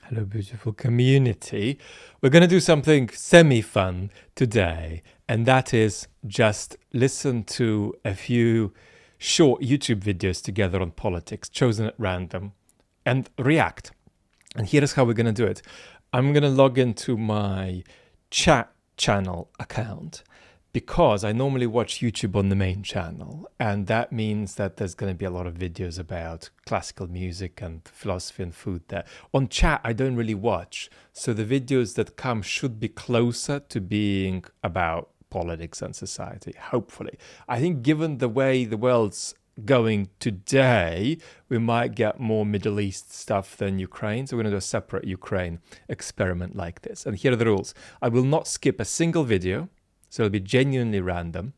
Hello, beautiful community. We're going to do something semi-fun today, and that is just listen to a few short YouTube videos together on politics, chosen at random, and react. And here's how we're going to do it. I'm going to log into my chat channel account because I normally watch YouTube on the main channel, and that means that there's going to be a lot of videos about classical music and philosophy and food there. On chat, I don't really watch, so the videos that come should be closer to being about politics and society, hopefully. I think given the way the world's going today, we might get more Middle East stuff than Ukraine, so we're going to do a separate Ukraine experiment like this. And here are the rules. I will not skip a single video. So it'll be genuinely random,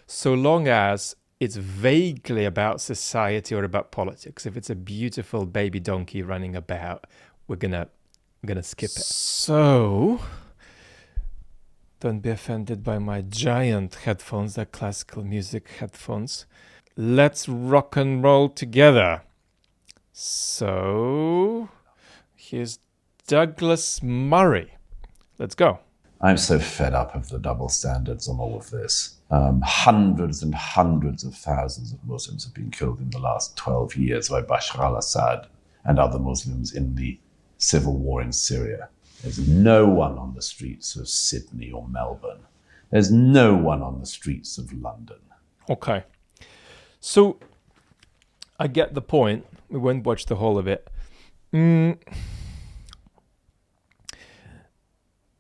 so long as it's vaguely about society or about politics. If it's a beautiful baby donkey running about, we're gonna skip it. So don't be offended by my giant headphones, they're classical music headphones. Let's rock and roll together. So here's Douglas Murray. Let's go. I'm so fed up of the double standards on all of this. Hundreds and hundreds of thousands of Muslims have been killed in the last 12 years by Bashar al-Assad and other Muslims in the civil war in Syria. There's no one on the streets of Sydney or Melbourne. There's no one on the streets of London. Okay. So I get the point. We won't watch the whole of it.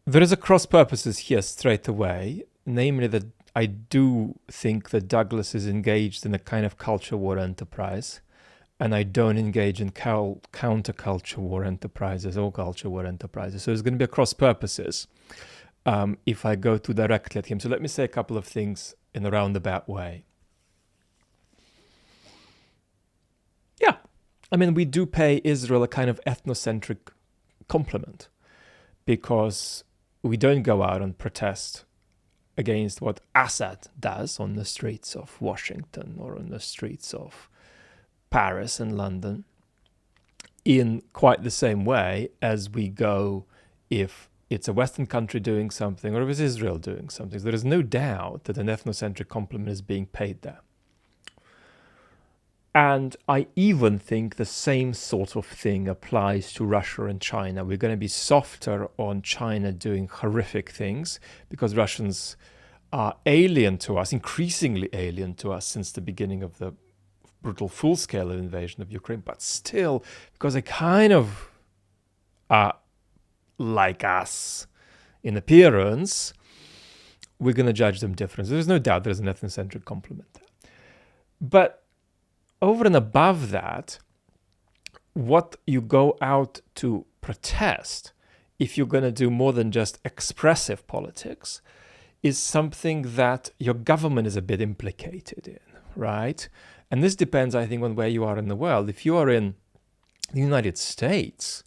There is a cross purposes here straight away, namely that I do think that Douglas is engaged in a kind of culture war enterprise, and I don't engage in counterculture war enterprises or culture war enterprises. So there's going to be a cross purposes if I go too directly at him. So let me say a couple of things in a roundabout way. Yeah, I mean, we do pay Israel a kind of ethnocentric compliment because we don't go out and protest against what Assad does on the streets of Washington or on the streets of Paris and London in quite the same way as we go if it's a Western country doing something or if it's Israel doing something. So there is no doubt that an ethnocentric compliment is being paid there. And I even think the same sort of thing applies to Russia and China. We're going to be softer on China doing horrific things because Russians are alien to us, increasingly alien to us since the beginning of the brutal full-scale invasion of Ukraine. But still, because they kind of are like us in appearance, we're going to judge them differently. There's no doubt there's an ethnocentric compliment there. But over and above that, what you go out to protest, if you're going to do more than just expressive politics, is something that your government is a bit implicated in, right? And this depends, I think, on where you are in the world. If you are in the United States,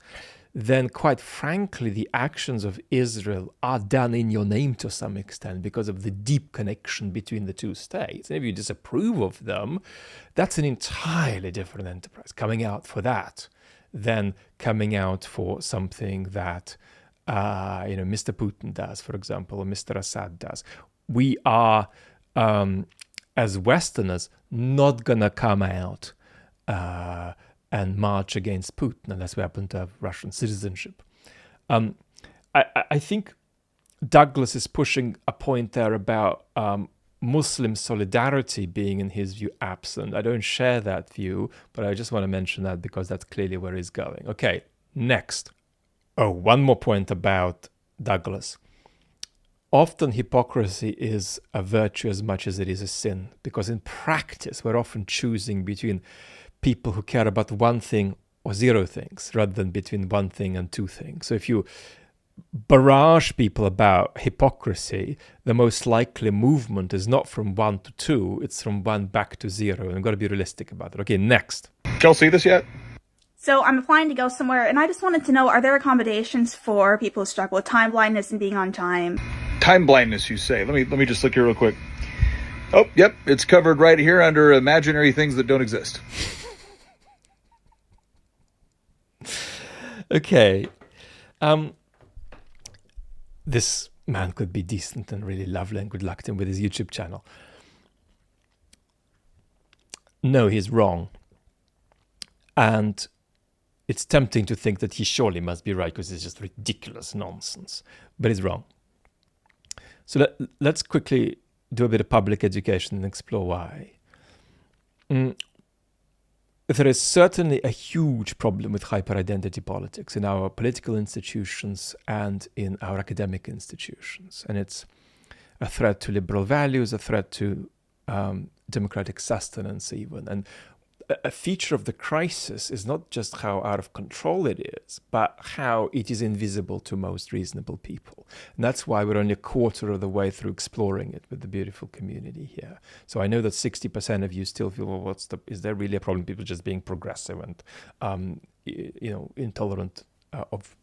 then quite frankly, the actions of Israel are done in your name to some extent because of the deep connection between the two states. And if you disapprove of them, that's an entirely different enterprise, coming out for that than coming out for something that Mr. Putin does, for example, or Mr. Assad does. We are, as Westerners, not going to come out and march against Putin unless we happen to have Russian citizenship. I think Douglas is pushing a point there about Muslim solidarity being, in his view, absent. I don't share that view, but I just want to mention that because that's clearly where he's going. Okay, next. Oh, one more point about Douglas. Often hypocrisy is a virtue as much as it is a sin, because in practice, we're often choosing between people who care about one thing or zero things rather than between one thing and two things. So if you barrage people about hypocrisy, the most likely movement is not from 1 to 2, it's from 1 back to 0. And I've got to be realistic about it. Okay, next. Did y'all see this yet? So I'm applying to go somewhere, and I just wanted to know, are there accommodations for people who struggle with time blindness and being on time? Time blindness, you say. Let me just look here real quick. Oh, yep, it's covered right here under imaginary things that don't exist. Okay, This man could be decent and really lovely, and good luck to him with his YouTube channel. No, he's wrong. And it's tempting to think that he surely must be right because it's just ridiculous nonsense. But he's wrong. So let's quickly do a bit of public education and explore why. There is certainly a huge problem with hyper-identity politics in our political institutions and in our academic institutions. And it's a threat to liberal values, a threat to democratic sustenance even. And a feature of the crisis is not just how out of control it is, but how it is invisible to most reasonable people. And that's why we're only a quarter of the way through exploring it with the beautiful community here. So I know that 60% of you still feel, well, is there really a problem? People just being progressive and, intolerant of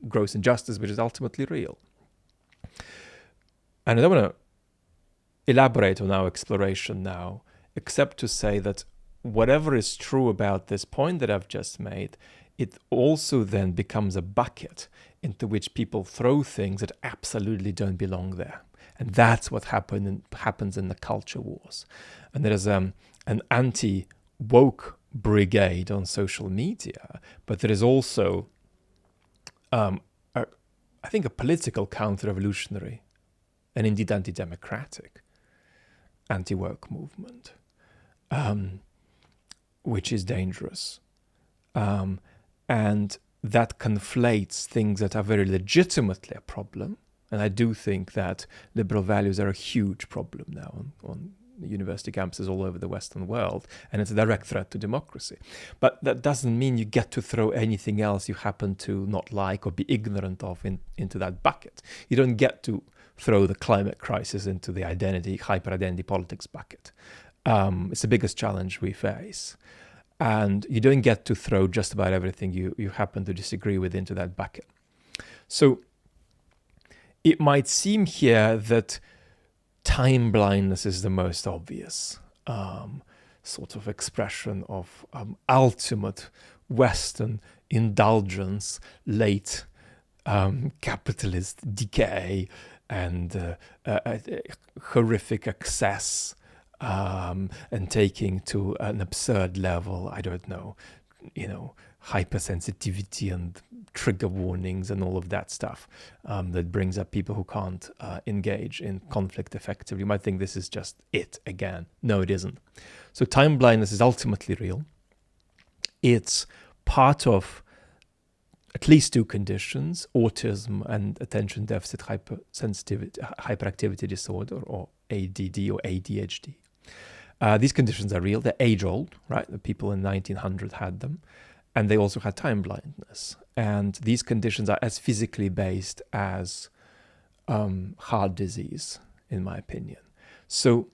gross injustice, which is ultimately real. And I don't want to elaborate on our exploration now, except to say that whatever is true about this point that I've just made, it also then becomes a bucket into which people throw things that absolutely don't belong there. And that's what happens in the culture wars. And there is an anti-woke brigade on social media, but there is also, I think, a political counter-revolutionary and indeed anti-democratic anti-woke movement. Which is dangerous. And that conflates things that are very legitimately a problem. And I do think that liberal values are a huge problem now on university campuses all over the Western world, and it's a direct threat to democracy. But that doesn't mean you get to throw anything else you happen to not like or be ignorant of into that bucket. You don't get to throw the climate crisis into the hyper-identity politics bucket. It's the biggest challenge we face. And you don't get to throw just about everything you happen to disagree with into that bucket. So it might seem here that time blindness is the most obvious sort of expression of ultimate Western indulgence, late capitalist decay, and horrific excess. And taking to an absurd level, I don't know, hypersensitivity and trigger warnings and all of that stuff that brings up people who can't engage in conflict effectively. You might think this is just it again. No, it isn't. So time blindness is ultimately real. It's part of at least two conditions, autism and attention deficit hyperactivity disorder, or ADD or ADHD. These conditions are real. They're age-old, right? The people in 1900 had them. And they also had time blindness. And these conditions are as physically based as heart disease, in my opinion. So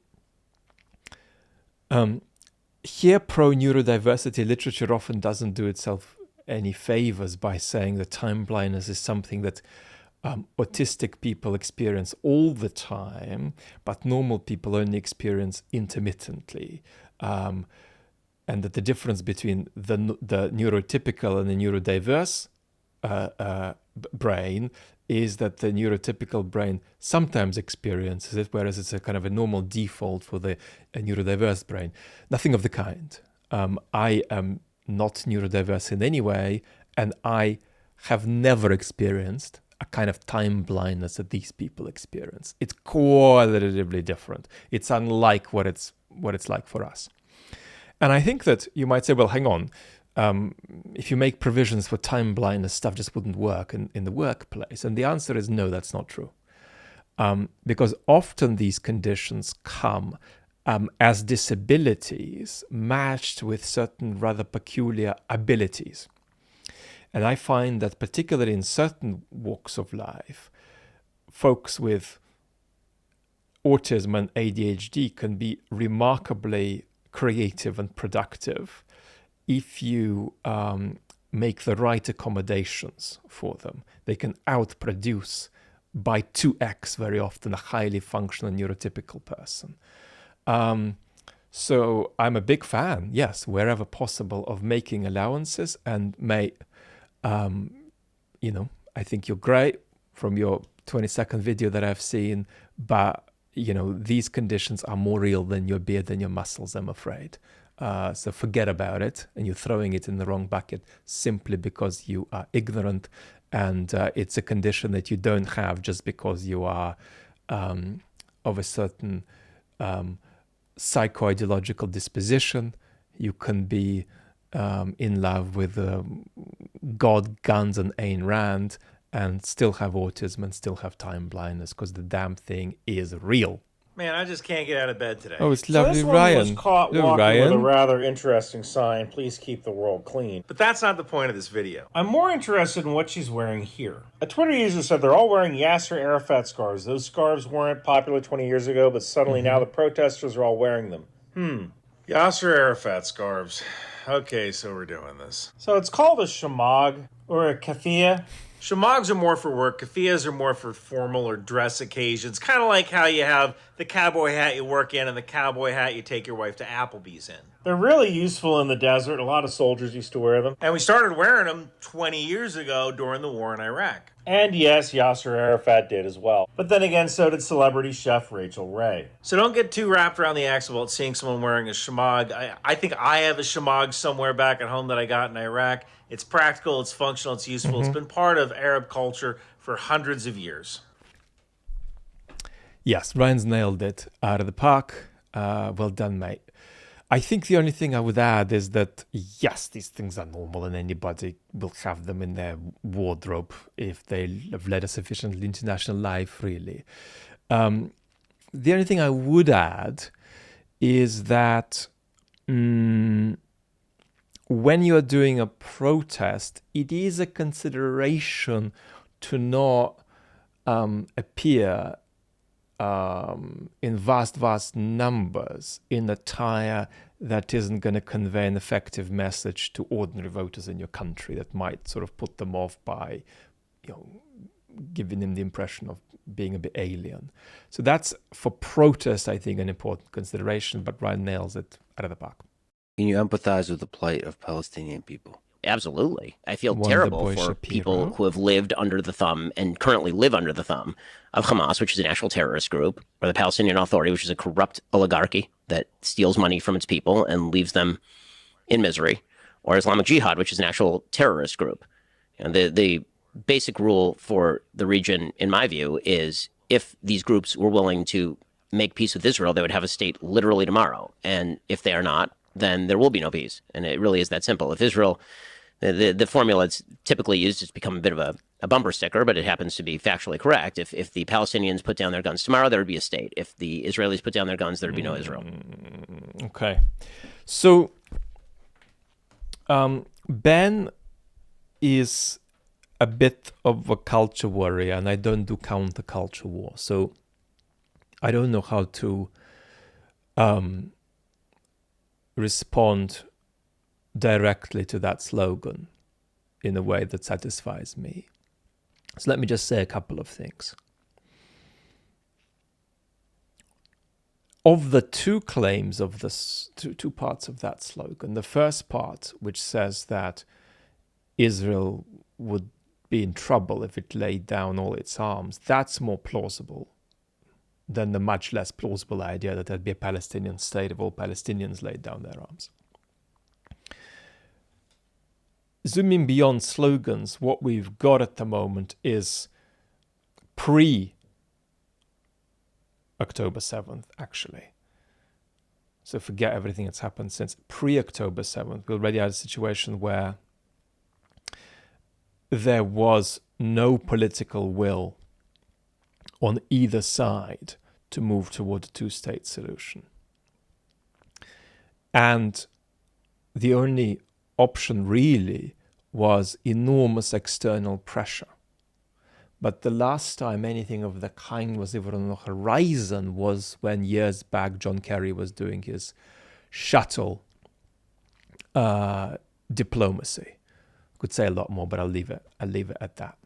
here, pro-neurodiversity literature often doesn't do itself any favors by saying that time blindness is something that autistic people experience all the time, but normal people only experience intermittently. And that the difference between the neurotypical and the neurodiverse brain is that the neurotypical brain sometimes experiences it, whereas it's a kind of a normal default for the neurodiverse brain. Nothing of the kind. I am not neurodiverse in any way, and I have never experienced a kind of time blindness that these people experience. It's qualitatively different. It's unlike what it's like for us. And I think that you might say, well, hang on, if you make provisions for time blindness, stuff just wouldn't work in the workplace. And the answer is no, that's not true. Because often these conditions come as disabilities matched with certain rather peculiar abilities. And I find that particularly in certain walks of life, folks with autism and ADHD can be remarkably creative and productive if you make the right accommodations for them. They can outproduce by 2x very often a highly functional neurotypical person. So I'm a big fan, yes, wherever possible, of making allowances and may I think you're great from your 20-second video that I've seen, but these conditions are more real than your beard and your muscles, I'm afraid. So forget about it, and you're throwing it in the wrong bucket simply because you are ignorant, and it's a condition that you don't have just because you are of a certain psycho-ideological disposition. You can be in love with God, guns, and Ayn Rand, and still have autism and still have time blindness, because the damn thing is real. Man, I just can't get out of bed today. Oh, it's So lovely, this one Ryan. was caught Hello, walking Ryan. with a rather interesting sign, "Please keep the world clean." But that's not the point of this video. I'm more interested in what she's wearing here. A Twitter user said they're all wearing Yasser Arafat scarves. Those scarves weren't popular 20 years ago, but suddenly now the protesters are all wearing them. Yasser Arafat scarves. Okay, so we're doing this. So it's called a shamag or a keffiyeh. Shamags are more for work. Keffiyehs are more for formal or dress occasions. Kind of like how you have the cowboy hat you work in and the cowboy hat you take your wife to Applebee's in. They're really useful in the desert. A lot of soldiers used to wear them. And we started wearing them 20 years ago during the war in Iraq. And yes, Yasser Arafat did as well. But then again, so did celebrity chef Rachel Ray. So don't get too wrapped around the axle about seeing someone wearing a shamag. I think I have a shamag somewhere back at home that I got in Iraq. It's practical, it's functional, it's useful. It's been part of Arab culture for hundreds of years. Yes, Ryan's nailed it out of the park. Well done, mate. I think the only thing I would add is that, yes, these things are normal and anybody will have them in their wardrobe if they have led a sufficiently international life, really. The only thing I would add is that when you're doing a protest, it is a consideration to not appear in vast numbers in attire that isn't going to convey an effective message to ordinary voters in your country that might sort of put them off by, giving them the impression of being a bit alien. So that's, for protest, I think, an important consideration, but Ryan nails it out of the park. Can you empathize with the plight of Palestinian people? Absolutely. I feel Wonder terrible Boy for Shapiro. people who have lived under the thumb and currently live under the thumb of Hamas, which is an actual terrorist group, or the Palestinian Authority, which is a corrupt oligarchy that steals money from its people and leaves them in misery, or Islamic Jihad, which is an actual terrorist group. And the basic rule for the region, in my view, is if these groups were willing to make peace with Israel, they would have a state literally tomorrow. And if they are not, then there will be no peace. And it really is that simple. If Israel, the formula it's typically used has become a bit of a bumper sticker, but it happens to be factually correct. If the Palestinians put down their guns tomorrow, there would be a state. If the Israelis put down their guns, there would be no Israel. Okay. So Ben is a bit of a culture warrior, and I don't do counterculture war. So I don't know how to respond directly to that slogan in a way that satisfies me. So let me just say a couple of things. Of the two claims of this, two parts of that slogan, the first part, which says that Israel would be in trouble if it laid down all its arms, that's more plausible than the much less plausible idea that there'd be a Palestinian state if all Palestinians laid down their arms. Zooming beyond slogans, what we've got at the moment is pre-October 7th, actually. So forget everything that's happened since pre-October 7th. We already had a situation where there was no political will on either side to move toward a two-state solution. And the only option really was enormous external pressure. But the last time anything of the kind was even on the horizon was when years back John Kerry was doing his shuttle diplomacy. Could say a lot more, but I'll leave it at that.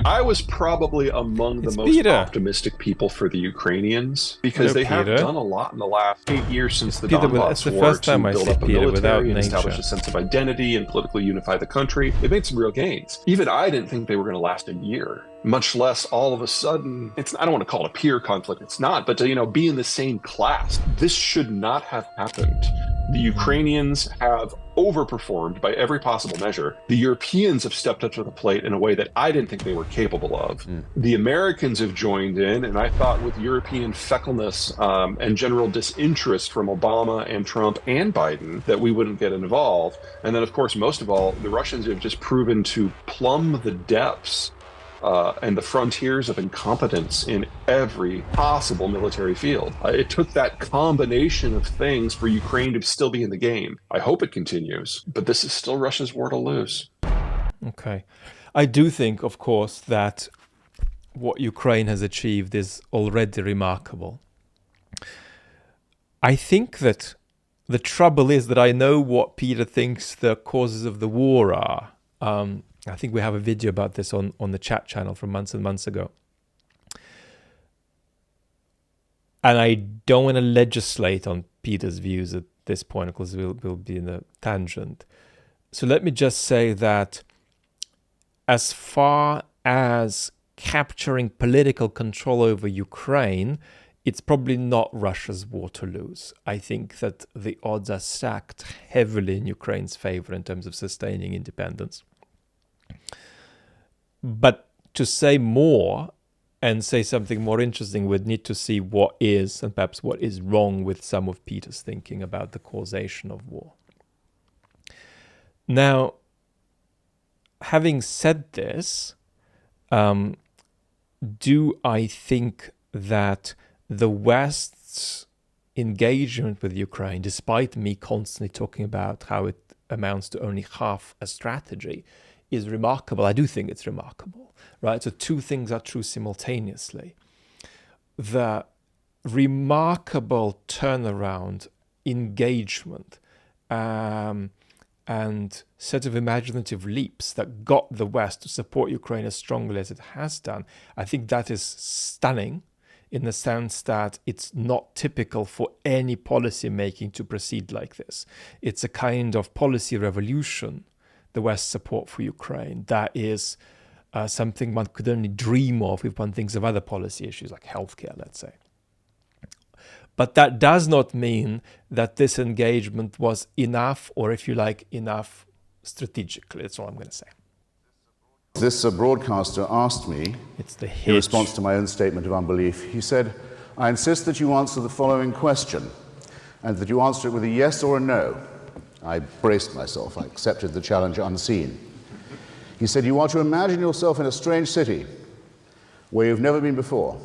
I was probably among the most optimistic people for the Ukrainians because they have done a lot in the last 8 years since the Donbass war to build up a military and establish a sense of identity and politically unify the country. They made some real gains. Even I didn't think they were going to last a year, much less all of a sudden. I don't want to call it a peer conflict. It's not, but to, be in the same class. This should not have happened. The Ukrainians have overperformed by every possible measure. The Europeans have stepped up to the plate in a way that I didn't think they were capable of. The Americans have joined in, and I thought with European feckleness and general disinterest from Obama and Trump and Biden that we wouldn't get involved. And then, of course, most of all, the Russians have just proven to plumb the depths and the frontiers of incompetence in every possible military field. It took that combination of things for Ukraine to still be in the game. I hope it continues, but this is still Russia's war to lose. Okay. I do think, of course, that what Ukraine has achieved is already remarkable. I think that the trouble is that I know what Peter thinks the causes of the war are. I think we have a video about this on the chat channel from months and months ago. And I don't want to legislate on Peter's views at this point because we'll be in a tangent. So let me just say that as far as capturing political control over Ukraine, it's probably not Russia's war to lose. I think that the odds are stacked heavily in Ukraine's favor in terms of sustaining independence. But to say more and say something more interesting, we'd need to see what is, and perhaps what is wrong with some of Peter's thinking about the causation of war. Now, having said this, do I think that the West's engagement with Ukraine, despite me constantly talking about how it amounts to only half a strategy, is remarkable? I do think it's remarkable, right? So two things are true simultaneously. The remarkable turnaround, engagement, and set of imaginative leaps that got the West to support Ukraine as strongly as it has done, I think that is stunning in the sense that it's not typical for any policy making to proceed like this. It's a kind of policy revolution, the West's support for Ukraine. That is something one could only dream of if one thinks of other policy issues like healthcare, let's say. But that does not mean that this engagement was enough, or if you like, enough strategically. That's all I'm going to say. This broadcaster asked me, in response to my own statement of unbelief, he said, "I insist that you answer the following question, and that you answer it with a yes or a no." I braced myself. I accepted the challenge unseen. He said, "You are to imagine yourself in a strange city where you've never been before.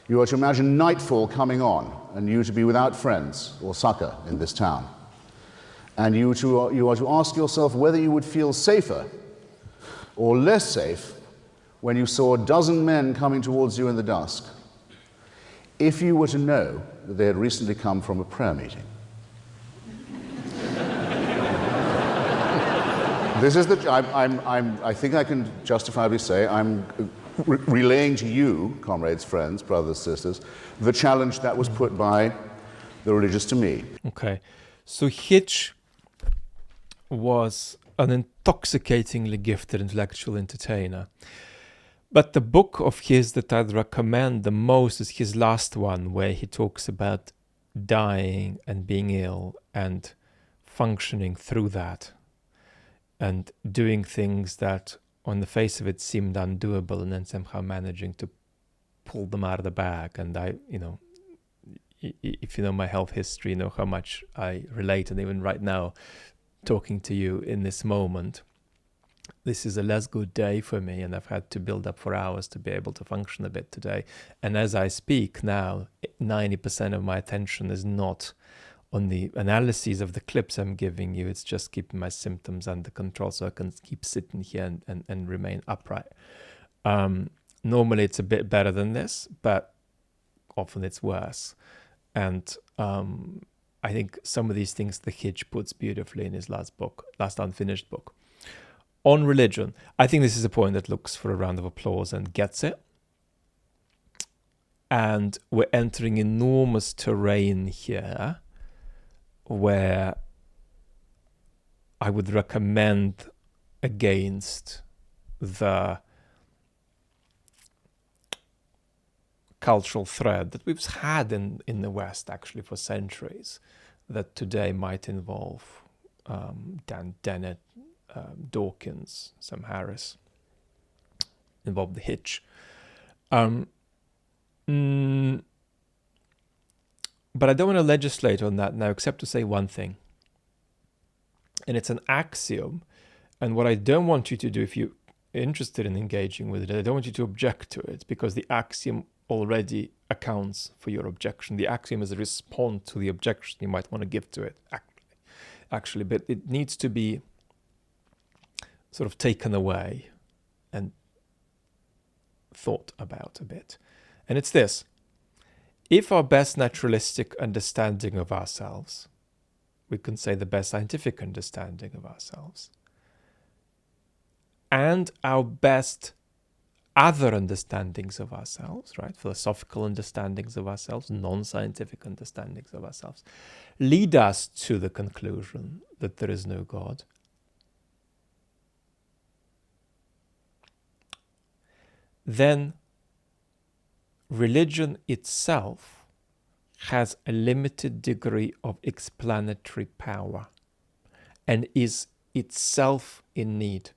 You are to imagine nightfall coming on and you to be without friends or succor in this town. And you are to ask yourself whether you would feel safer or less safe when you saw a dozen men coming towards you in the dusk, if you were to know that they had recently come from a prayer meeting." This is I think I can justifiably say I'm relaying to you, comrades, friends, brothers, sisters, the challenge that was put by the religious to me. Okay, so Hitch was an intoxicatingly gifted intellectual entertainer. But the book of his that I'd recommend the most is his last one, where he talks about dying and being ill and functioning through that and doing things that on the face of it seemed undoable and then somehow managing to pull them out of the bag. And if you know my health history, you know how much I relate. And even right now, talking to you in this moment, this is a less good day for me, and I've had to build up for hours to be able to function a bit today. And as I speak now, 90% of my attention is not on the analyses of the clips I'm giving you. It's just keeping my symptoms under control so I can keep sitting here and remain upright. Normally it's a bit better than this, but often it's worse. And I think some of these things the Hitch puts beautifully in his last unfinished book. on religion, I think this is a point that looks for a round of applause and gets it. And we're entering enormous terrain here where I would recommend against the cultural thread that we've had in the West actually for centuries, that today might involve Dan Dennett, Dawkins, Sam Harris, involve the Hitch. But I don't want to legislate on that now, except to say one thing. And it's an axiom. And what I don't want you to do, if you're interested in engaging with it, I don't want you to object to it, because the axiom already accounts for your objection. The axiom is a response to the objection you might want to give to it, actually. But it needs to be sort of taken away and thought about a bit. And it's this. If our best naturalistic understanding of ourselves, we can say the best scientific understanding of ourselves, and our best other understandings of ourselves, right, philosophical understandings of ourselves, non-scientific understandings of ourselves, lead us to the conclusion that there is no God, then religion itself has a limited degree of explanatory power and is itself in need.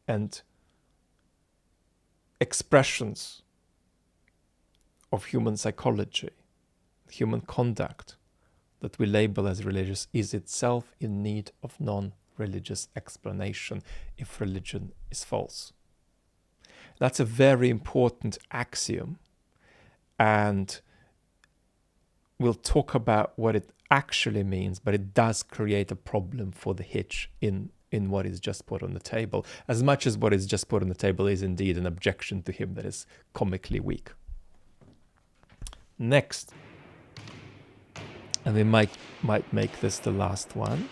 And expressions of human psychology, human conduct that we label as religious is itself in need of non-religious explanation if religion is false. That's a very important axiom, and we'll talk about what it actually means, but it does create a problem for the Hitch in what is just put on the table, as much as what is just put on the table is indeed an objection to him that is comically weak. Next, and we might make this the last one.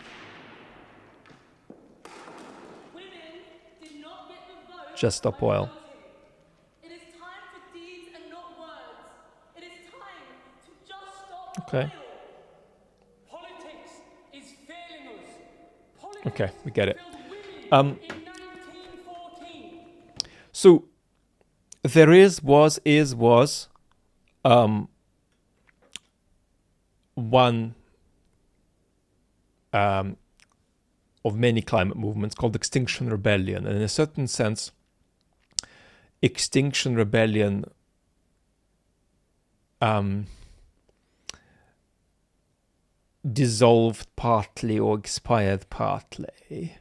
Just Stop Oil. It is time for deeds and not words. It is time to just stop Okay. oil. Politics is failing us. Politics Okay, we get it. failed women in 1914. So there was one of many climate movements called Extinction Rebellion, and in a certain sense, Extinction Rebellion dissolved partly or expired partly.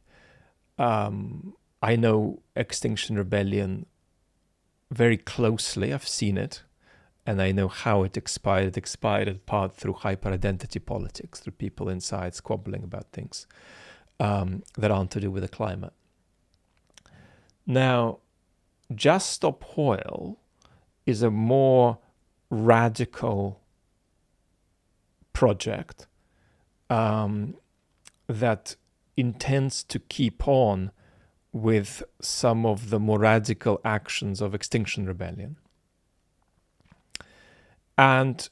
I know Extinction Rebellion very closely. I've seen it, and I know how it expired. It expired in part through hyper-identity politics, through people inside squabbling about things that aren't to do with the climate. Now, Just Stop Oil is a more radical project that intends to keep on with some of the more radical actions of Extinction Rebellion. And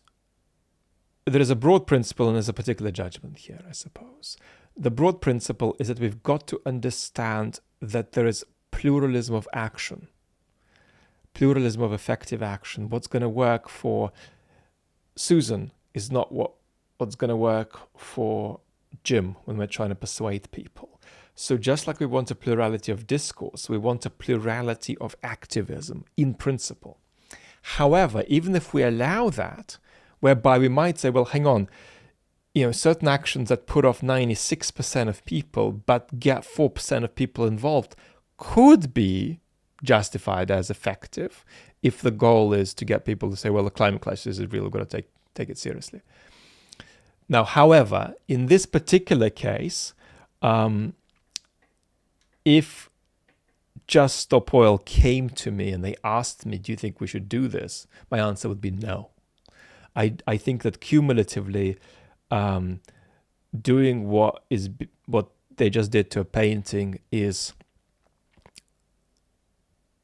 there is a broad principle and there's a particular judgment here, I suppose. The broad principle is that we've got to understand that there is pluralism of action, pluralism of effective action. What's going to work for Susan is not what's going to work for Jim when we're trying to persuade people. So just like we want a plurality of discourse, we want a plurality of activism in principle. However, even if we allow that, whereby we might say, well, hang on, certain actions that put off 96% of people but get 4% of people involved could be justified as effective if the goal is to get people to say, well, the climate crisis is real, we've got to take it seriously. Now, however, in this particular case, if Just Stop Oil came to me and they asked me, do you think we should do this? My answer would be no. I think that cumulatively, doing what they just did to a painting is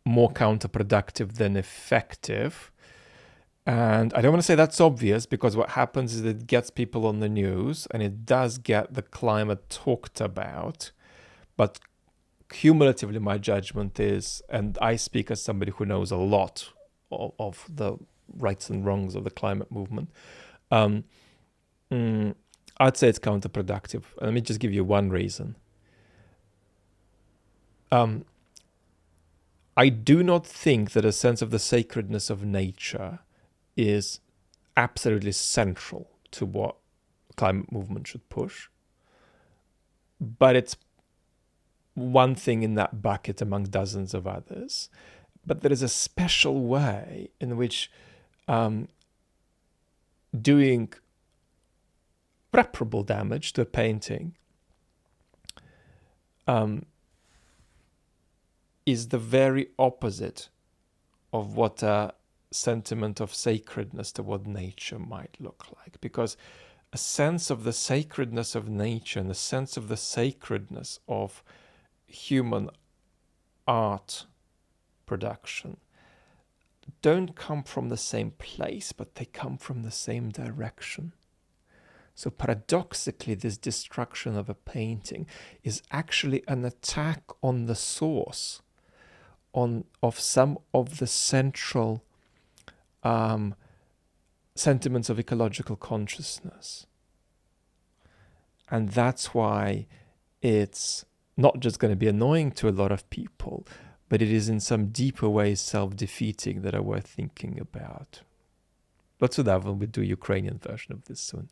more counterproductive than effective. And I don't want to say that's obvious, because what happens is it gets people on the news and it does get the climate talked about. But cumulatively, my judgment is, and I speak as somebody who knows a lot of the rights and wrongs of the climate movement, I'd say it's counterproductive. Let me just give you one reason. I do not think that a sense of the sacredness of nature is absolutely central to what climate movement should push. But it's one thing in that bucket among dozens of others. But there is a special way in which doing reparable damage to a painting is the very opposite of what a sentiment of sacredness toward nature might look like. Because a sense of the sacredness of nature and a sense of the sacredness of human art production don't come from the same place, but they come from the same direction. So paradoxically, this destruction of a painting is actually an attack on the source of some of the central sentiments of ecological consciousness. And that's why it's not just going to be annoying to a lot of people, but it is in some deeper ways self-defeating that are worth thinking about. Lots of that when we do Ukrainian version of this soon.